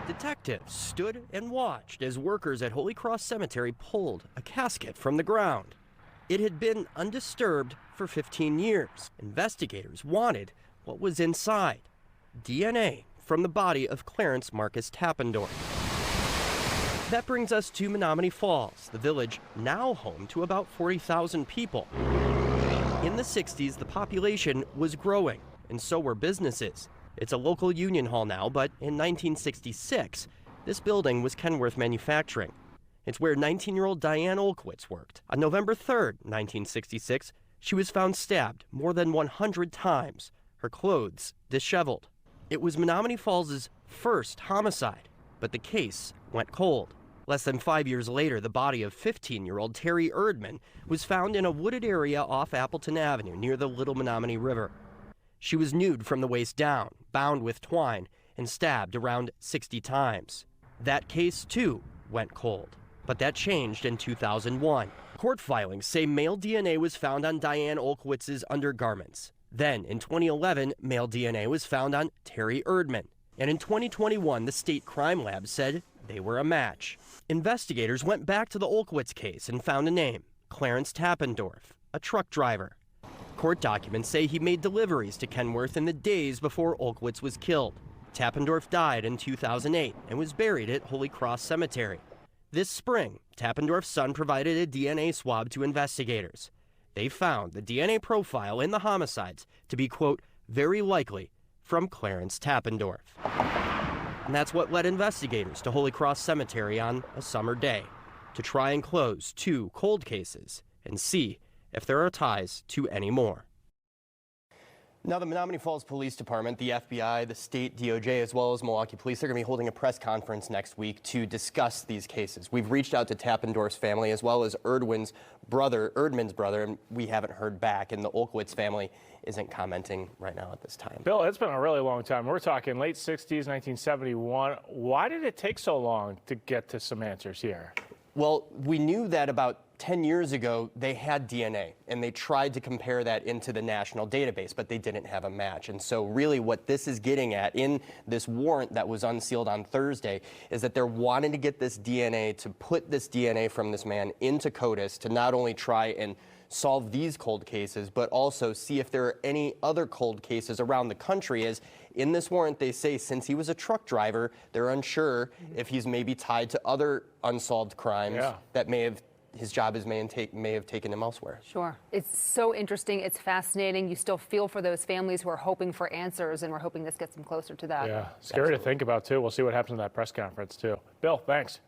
Detectives stood and watched as workers at Holy Cross Cemetery pulled a casket from the ground. It had been undisturbed for 15 years. Investigators wanted what was inside: DNA from the body of Clarence Marcus Tappendorf. That brings us to Menomonee Falls, the village now home to about 40,000 people. In the 60s, the population was growing, and so were businesses. It's a local union hall now, but in 1966, this building was Kenworth Manufacturing. It's where 19-year-old Diane Olkowitz worked. On November 3rd, 1966, she was found stabbed more than 100 times, her clothes disheveled. It was Menomonee Falls' first homicide, but the case went cold. Less than 5 years later, the body of 15-year-old Terry Erdman was found in a wooded area off Appleton Avenue near the Little Menomonee River. She was nude from the waist down, bound with twine, and stabbed around 60 times. That case, too, went cold. But that changed in 2001. Court filings say male DNA was found on Diane Olkowitz's undergarments. Then, in 2011, male DNA was found on Terry Erdman. And in 2021, the state crime lab said they were a match. Investigators went back to the Olkowitz case and found a name: Clarence Tappendorf, a truck driver. Court documents say he made deliveries to Kenworth in the days before Olkowitz was killed. Tappendorf died in 2008 and was buried at Holy Cross Cemetery. This spring, Tappendorf's son provided a DNA swab to investigators. They found the DNA profile in the homicides to be, quote, very likely from Clarence Tappendorf. And that's what led investigators to Holy Cross Cemetery on a summer day to try and close 2 cold cases and see if there are ties to any more. Now, the Menomonee Falls Police Department, the FBI, the state DOJ, as well as Milwaukee Police, are going to be holding a press conference next week to discuss these cases. We've reached out to Tappendorf's family as well as Erdman's brother, and we haven't heard back, and the Olkowitz family isn't commenting right now at this time. Bill, it's been a really long time. We're talking late 60s, 1971. Why did it take so long to get to some answers here? Well, we knew that about 10 years ago, they had DNA, and they tried to compare that into the national database, but they didn't have a match. And so really what this is getting at in this warrant that was unsealed on Thursday is that they're wanting to get this DNA, to put this DNA from this man into CODIS to not only try and solve these cold cases, but also see if there are any other cold cases around the country. As in this warrant, they say since he was a truck driver, they're unsure if he's maybe tied to other unsolved crimes that his job may have taken him elsewhere. Sure. It's so interesting. It's fascinating. You still feel for those families who are hoping for answers, and we're hoping this gets them closer to that. Yeah, scary to think about, too. We'll see what happens in that press conference, too. Bill, thanks.